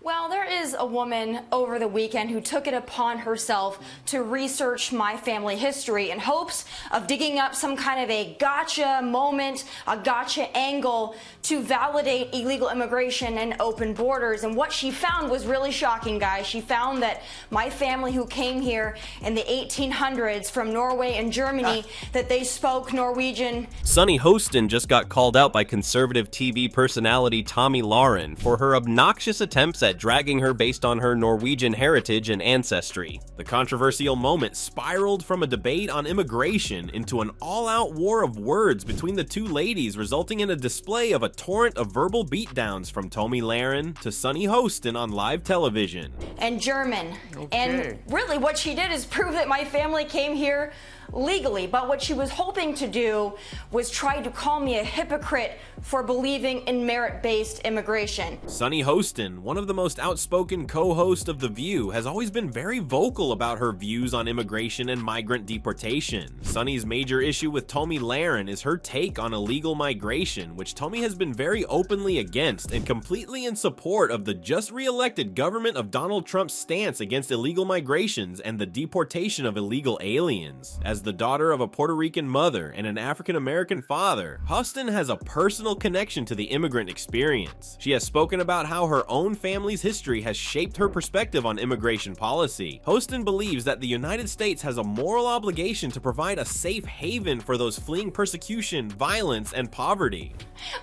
Well, there is a woman over the weekend who took it upon herself to research my family history in hopes of digging up some kind of a gotcha moment, a gotcha angle to validate illegal immigration and open borders. And what she found was really shocking, guys. She found that my family who came here in the 1800s from Norway and Germany, that they spoke Norwegian. Sunny Hostin just got called out by conservative TV personality Tomi Lahren for her obnoxious attempts at dragging her based on her Norwegian heritage and ancestry. The controversial moment spiraled from a debate on immigration into an all-out war of words between the two ladies, resulting in a display of a torrent of verbal beatdowns from Tomi Lahren to Sunny Hostin on live television. And German. And really what she did is prove that my family came here legally, but what she was hoping to do was try to call me a hypocrite for believing in merit-based immigration. Sunny Hostin, one of the most outspoken co-hosts of The View, has always been very vocal about her views on immigration and migrant deportation. Sunny's major issue with Tomi Lahren is her take on illegal migration, which Tomi has been very openly against and completely in support of the just re-elected government of Donald Trump's stance against illegal migrations and the deportation of illegal aliens. As the daughter of a Puerto Rican mother and an African-American father, Hostin has a personal connection to the immigrant experience. She has spoken about how her own family's history has shaped her perspective on immigration policy. Hostin believes that the United States has a moral obligation to provide a safe haven for those fleeing persecution, violence, and poverty.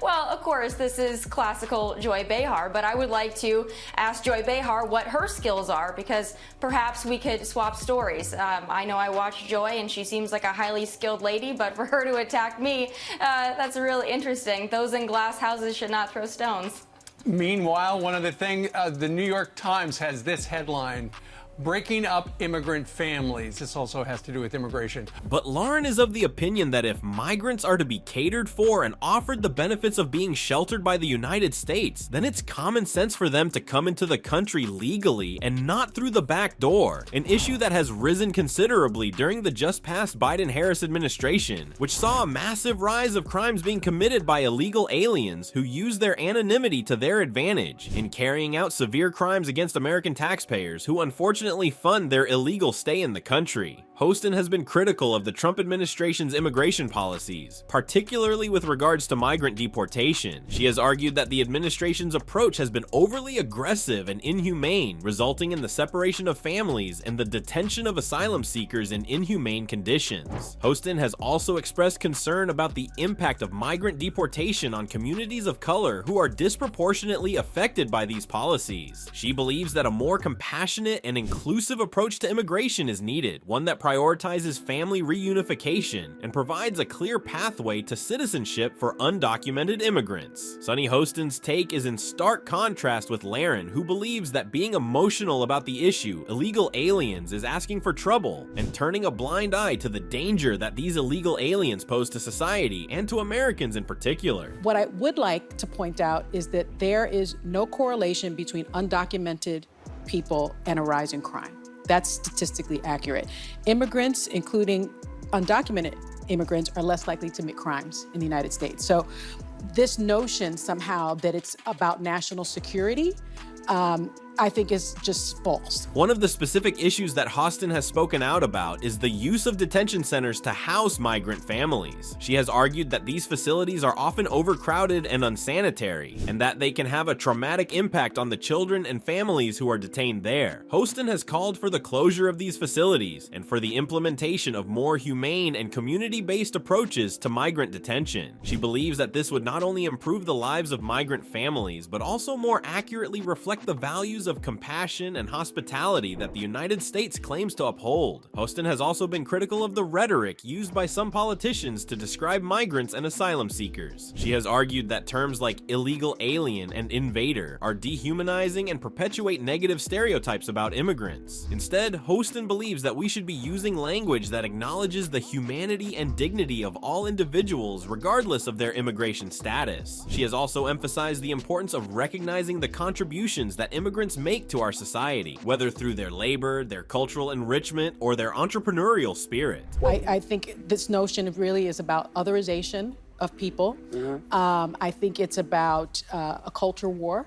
Well, of course, this is classical Joy Behar, but I would like to ask Joy Behar what her skills are, because perhaps we could swap stories. I know I watch Joy and she seems like a highly skilled lady, but for her to attack me, that's really interesting. Those in glass houses should not throw stones. Meanwhile, one other thing, the New York Times has this headline: breaking up immigrant families. This also has to do with immigration. But Lahren is of the opinion that if migrants are to be catered for and offered the benefits of being sheltered by the United States, then it's common sense for them to come into the country legally and not through the back door, an issue that has risen considerably during the just-passed Biden-Harris administration, which saw a massive rise of crimes being committed by illegal aliens who use their anonymity to their advantage in carrying out severe crimes against American taxpayers who unfortunately fund their illegal stay in the country. Hostin has been critical of the Trump administration's immigration policies, particularly with regards to migrant deportation. She has argued that the administration's approach has been overly aggressive and inhumane, resulting in the separation of families and the detention of asylum seekers in inhumane conditions. Hostin has also expressed concern about the impact of migrant deportation on communities of color who are disproportionately affected by these policies. She believes that a more compassionate and inclusive approach to immigration is needed, one that prioritizes family reunification and provides a clear pathway to citizenship for undocumented immigrants. Sunny Hostin's take is in stark contrast with Lahren, who believes that being emotional about the issue, illegal aliens, is asking for trouble and turning a blind eye to the danger that these illegal aliens pose to society and to Americans in particular. What I would like to point out is that there is no correlation between undocumented people and a rise in crime. That's statistically accurate. Immigrants, including undocumented immigrants, are less likely to commit crimes in the United States. So this notion somehow that it's about national security, I think is just false. One of the specific issues that Hostin has spoken out about is the use of detention centers to house migrant families. She has argued that these facilities are often overcrowded and unsanitary, and that they can have a traumatic impact on the children and families who are detained there. Hostin has called for the closure of these facilities and for the implementation of more humane and community-based approaches to migrant detention. She believes that this would not only improve the lives of migrant families, but also more accurately reflect the values of compassion and hospitality that the United States claims to uphold. Hostin has also been critical of the rhetoric used by some politicians to describe migrants and asylum seekers. She has argued that terms like illegal alien and invader are dehumanizing and perpetuate negative stereotypes about immigrants. Instead, Hostin believes that we should be using language that acknowledges the humanity and dignity of all individuals regardless of their immigration status. She has also emphasized the importance of recognizing the contributions that immigrants make to our society, whether through their labor, their cultural enrichment, or their entrepreneurial spirit. I think this notion really is about otherization of people. I think it's about a culture war.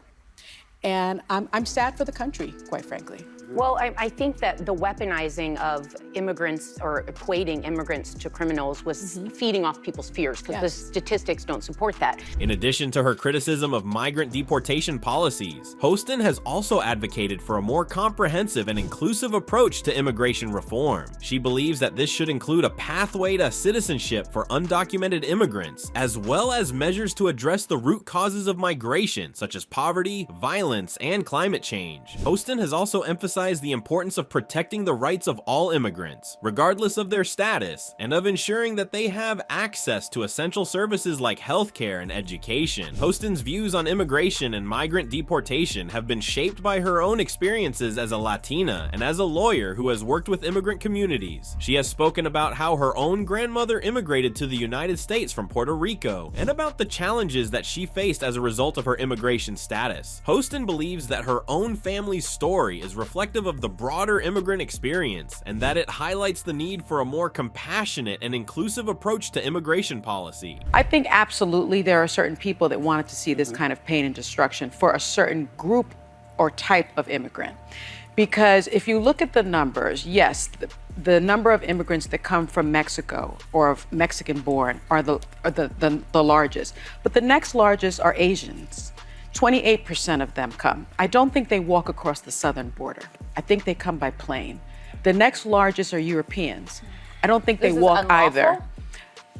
And I'm sad for the country, quite frankly. Well, I think that the weaponizing of immigrants or equating immigrants to criminals was feeding off people's fears because the statistics don't support that. In addition to her criticism of migrant deportation policies, Hostin has also advocated for a more comprehensive and inclusive approach to immigration reform. She believes that this should include a pathway to citizenship for undocumented immigrants, as well as measures to address the root causes of migration, such as poverty, violence, and climate change. Hostin has also emphasized the importance of protecting the rights of all immigrants, regardless of their status, and of ensuring that they have access to essential services like healthcare and education. Hostin's views on immigration and migrant deportation have been shaped by her own experiences as a Latina and as a lawyer who has worked with immigrant communities. She has spoken about how her own grandmother immigrated to the United States from Puerto Rico, and about the challenges that she faced as a result of her immigration status. Hostin believes that her own family's story is reflective of the broader immigrant experience, and that it highlights the need for a more compassionate and inclusive approach to immigration policy. I think absolutely there are certain people that wanted to see this kind of pain and destruction for a certain group or type of immigrant. Because if you look at the numbers, yes, the number of immigrants that come from Mexico or of Mexican born are the largest, but the next largest are Asians. 28% of them come. I don't think they walk across the southern border. I think they come by plane. The next largest are Europeans. I don't think they walk either.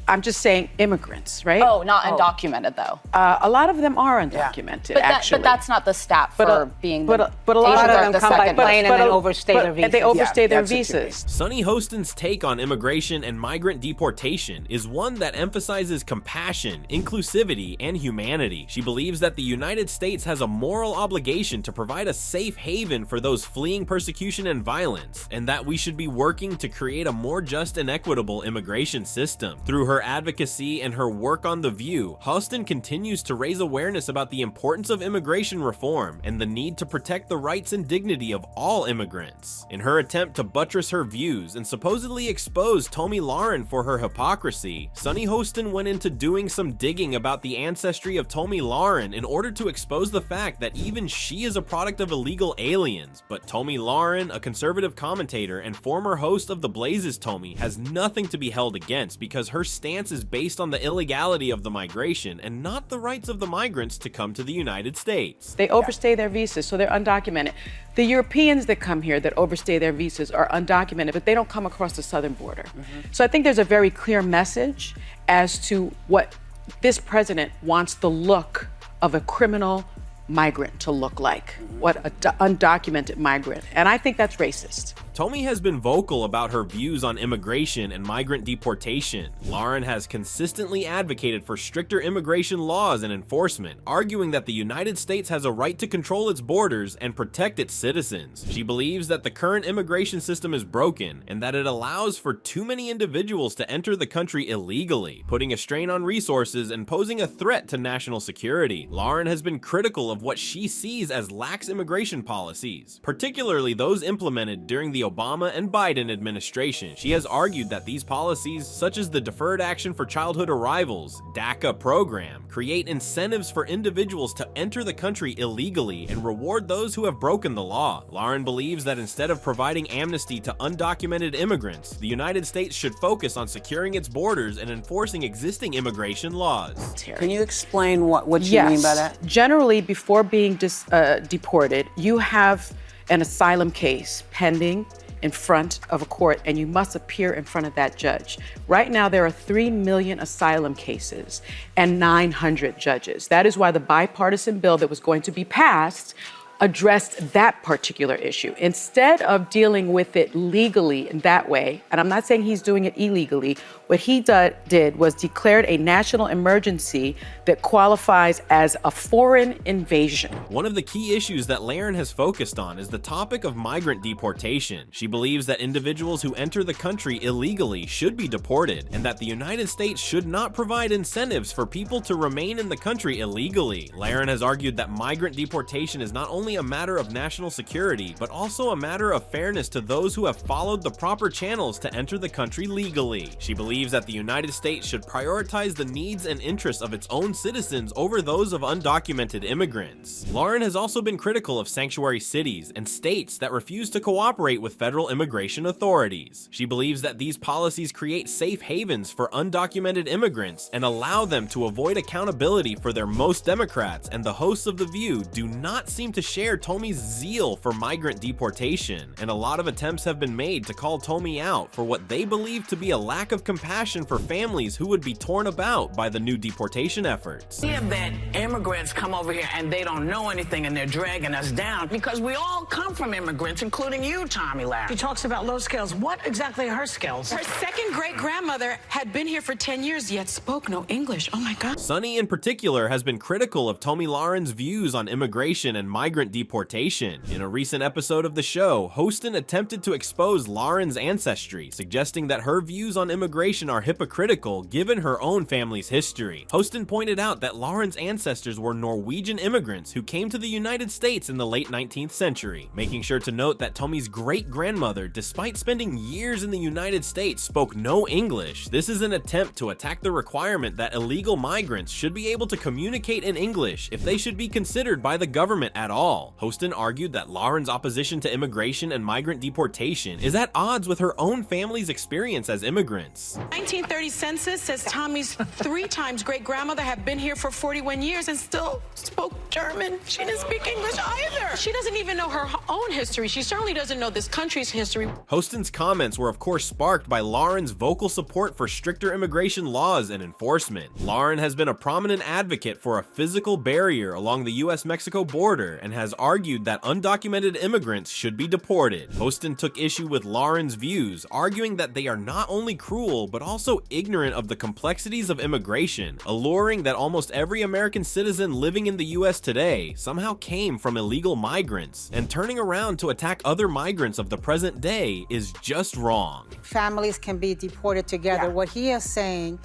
I'm just saying immigrants, right? Oh, not undocumented though. A lot of them are undocumented, actually. But that's not the stat for being but a lot of them come by plane and then overstay their visas. And they overstay their visas. Sunny Hostin's take on immigration and migrant deportation is one that emphasizes compassion, inclusivity, and humanity. She believes that the United States has a moral obligation to provide a safe haven for those fleeing persecution and violence, and that we should be working to create a more just and equitable immigration system. Through her advocacy and her work on The View, Hostin continues to raise awareness about the importance of immigration reform and the need to protect the rights and dignity of all immigrants. In her attempt to buttress her views and supposedly expose Tomi Lahren for her hypocrisy, Sunny Hostin went into doing some digging about the ancestry of Tomi Lahren in order to expose the fact that even she is a product of illegal aliens. But Tomi Lahren, a conservative commentator and former host of The Blaze's Tomi, has nothing to be held against because her stance is based on the illegality of the migration and not the rights of the migrants to come to the United States. They overstay their visas, so they're undocumented. The Europeans that come here that overstay their visas are undocumented, but they don't come across the southern border. So I think there's a very clear message as to what this president wants the look of a criminal migrant to look like, what an undocumented migrant. And I think that's racist. Tomi has been vocal about her views on immigration and migrant deportation. Lahren has consistently advocated for stricter immigration laws and enforcement, arguing that the United States has a right to control its borders and protect its citizens. She believes that the current immigration system is broken and that it allows for too many individuals to enter the country illegally, putting a strain on resources and posing a threat to national security. Lahren has been critical of what she sees as lax immigration policies, particularly those implemented during the Obama and Biden administration. She has argued that these policies, such as the Deferred Action for Childhood Arrivals (DACA) program, create incentives for individuals to enter the country illegally and reward those who have broken the law. Lahren believes that instead of providing amnesty to undocumented immigrants, the United States should focus on securing its borders and enforcing existing immigration laws. Can you explain what you mean by that? Generally, before being deported, you have an asylum case pending in front of a court, and you must appear in front of that judge. Right now, there are 3 million asylum cases and 900 judges. That is why the bipartisan bill that was going to be passed addressed that particular issue. Instead of dealing with it legally in that way, and I'm not saying he's doing it illegally, what he did was declared a national emergency that qualifies as a foreign invasion. One of the key issues that Lahren has focused on is the topic of migrant deportation. She believes that individuals who enter the country illegally should be deported, and that the United States should not provide incentives for people to remain in the country illegally. Lahren has argued that migrant deportation is not only only a matter of national security, but also a matter of fairness to those who have followed the proper channels to enter the country legally. She believes that the United States should prioritize the needs and interests of its own citizens over those of undocumented immigrants. Lahren has also been critical of sanctuary cities and states that refuse to cooperate with federal immigration authorities. She believes that these policies create safe havens for undocumented immigrants and allow them to avoid accountability for their most Democrats, and the hosts of The View do not seem to share Tomi's zeal for migrant deportation, and a lot of attempts have been made to call Tomi out for what they believe to be a lack of compassion for families who would be torn about by the new deportation efforts. Yeah, that immigrants come over here and they don't know anything and they're dragging us down because we all come from immigrants, including you, Tomi Lahren. She talks about low skills. What exactly are her skills? Her second great-grandmother had been here for 10 years, yet spoke no English. Oh my God. Sunny in particular has been critical of Tomi Lahren's views on immigration and migrant deportation. In a recent episode of the show, Hostin attempted to expose Lahren's ancestry, suggesting that her views on immigration are hypocritical given her own family's history. Hostin pointed out that Lahren's ancestors were Norwegian immigrants who came to the United States in the late 19th century, making sure to note that Tomi's great-grandmother, despite spending years in the United States, spoke no English. This is an attempt to attack the requirement that illegal migrants should be able to communicate in English if they should be considered by the government at all. Hostin argued that Lahren's opposition to immigration and migrant deportation is at odds with her own family's experience as immigrants. 1930 census says Tommy's 3 times great-grandmother had been here for 41 years and still spoke German. She didn't speak English either. She doesn't even know her own history. She certainly doesn't know this country's history. Hostin's comments were of course sparked by Lahren's vocal support for stricter immigration laws and enforcement. Lahren has been a prominent advocate for a physical barrier along the US-Mexico border and has argued that undocumented immigrants should be deported. Hostin took issue with Lahren's views, arguing that they are not only cruel but also ignorant of the complexities of immigration, alluring that almost every American citizen living in the US today somehow came from illegal migrants, and turning around to attack other migrants of the present day is just wrong. Families can be deported together. Yeah. What he is saying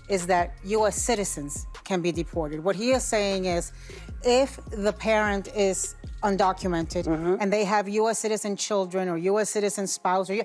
is that US citizens can be deported. What he is saying is if the parent is undocumented and they have US citizen children or US citizen spouse, or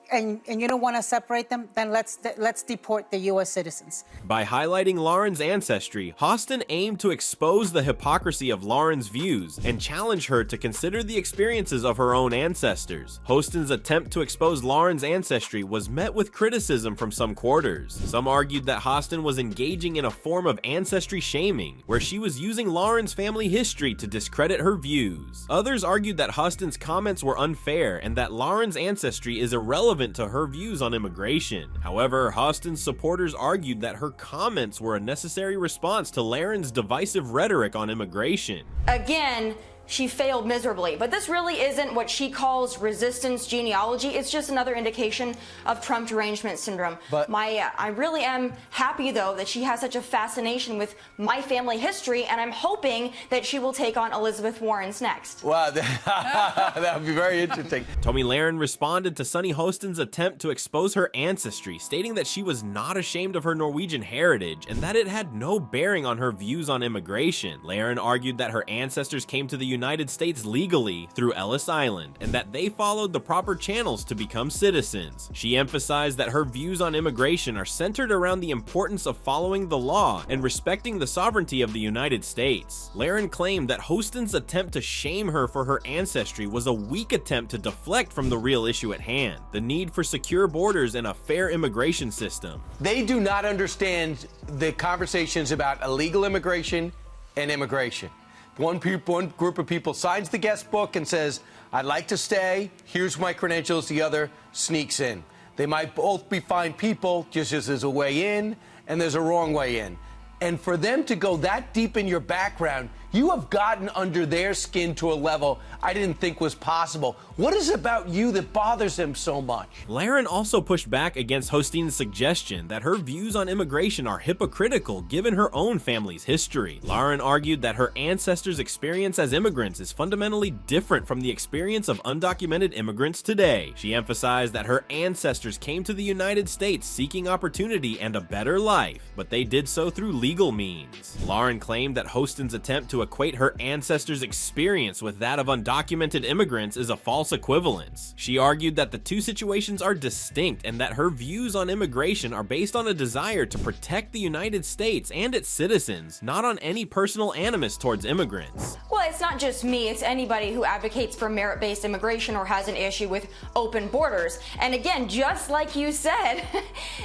and you don't want to separate them, then let's deport the US citizens. By highlighting Lahren's ancestry, Hostin aimed to expose the hypocrisy of Lahren's views and challenge her to consider the experiences of her own ancestors. Hostin's attempt to expose Lahren's ancestry was met with criticism from some quarters. Some argued that Hostin was engaging in a form of ancestry shaming, where she was using Lahren's family history to discredit her views. Others argued that Hostin's comments were unfair and that Lahren's ancestry is irrelevant to her views on immigration. However, Hostin's supporters argued that her comments were a necessary response to Lahren's divisive rhetoric on immigration. Again, she failed miserably, but this really isn't what she calls resistance genealogy. It's just another indication of Trump derangement syndrome. But I really am happy, though, that she has such a fascination with my family history, and I'm hoping that she will take on Elizabeth Warren's next. Wow, that would be very interesting. Tomi Lahren responded to Sunny Hostin's attempt to expose her ancestry, stating that she was not ashamed of her Norwegian heritage and that it had no bearing on her views on immigration. Lahren argued that her ancestors came to the United States legally through Ellis Island, and that they followed the proper channels to become citizens. She emphasized that her views on immigration are centered around the importance of following the law and respecting the sovereignty of the United States. Lahren claimed that Hostin's attempt to shame her for her ancestry was a weak attempt to deflect from the real issue at hand, the need for secure borders and a fair immigration system. They do not understand the conversations about illegal immigration and immigration. One group of people signs the guest book and says, I'd like to stay, here's my credentials, the other sneaks in. They might both be fine people, just as there's a way in and there's a wrong way in. And for them to go that deep in your background, you have gotten under their skin to a level I didn't think was possible. What is it about you that bothers them so much? Lahren also pushed back against Hostin's suggestion that her views on immigration are hypocritical given her own family's history. Lahren argued that her ancestors' experience as immigrants is fundamentally different from the experience of undocumented immigrants today. She emphasized that her ancestors came to the United States seeking opportunity and a better life, but they did so through legal means. Lahren claimed that Hostin's attempt to to equate her ancestors' experience with that of undocumented immigrants is a false equivalence. She argued that the two situations are distinct and that her views on immigration are based on a desire to protect the United States and its citizens, not on any personal animus towards immigrants. Well, it's not just me, it's anybody who advocates for merit-based immigration or has an issue with open borders. And again, just like you said,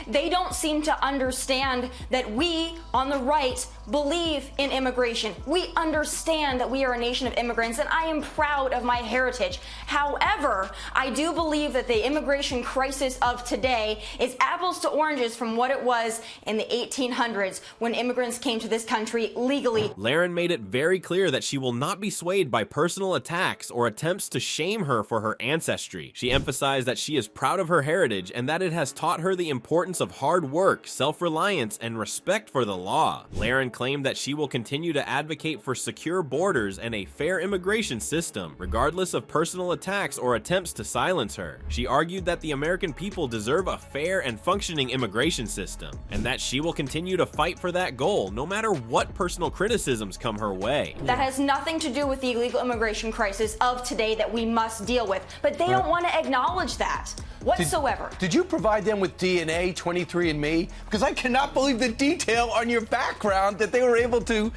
they don't seem to understand that we on the right believe in immigration. We understand that we are a nation of immigrants, and I am proud of my heritage. However, I do believe that the immigration crisis of today is apples to oranges from what it was in the 1800s when immigrants came to this country legally. Lahren made it very clear that she will not be swayed by personal attacks or attempts to shame her for her ancestry. She emphasized that she is proud of her heritage and that it has taught her the importance of hard work, self-reliance, and respect for the law. Lahren claimed that she will continue to advocate for secure borders and a fair immigration system, regardless of personal attacks or attempts to silence her. She argued that the American people deserve a fair and functioning immigration system, and that she will continue to fight for that goal, no matter what personal criticisms come her way. That has nothing to do with the illegal immigration crisis of today that we must deal with, but they don't want to acknowledge that whatsoever. Did you provide them with DNA, 23andMe? Because I cannot believe the detail on your background that they were able to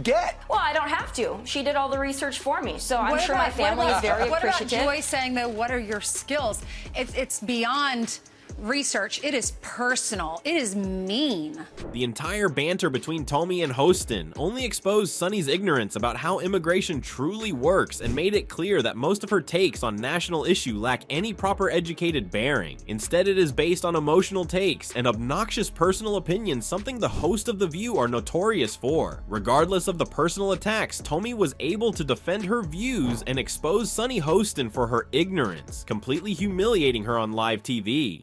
get. Well, I don't have to. She did all the research for me, so I'm sure my family is very appreciative. What about Joy saying, though, what are your skills? It's beyond research. It is personal. It is mean. The entire banter between Tomi and Hostin only exposed Sunny's ignorance about how immigration truly works and made it clear that most of her takes on national issue lack any proper educated bearing. Instead, it is based on emotional takes and obnoxious personal opinions, something the host of The View are notorious for. Regardless of the personal attacks, Tomi was able to defend her views and expose Sunny Hostin for her ignorance, completely humiliating her on live TV.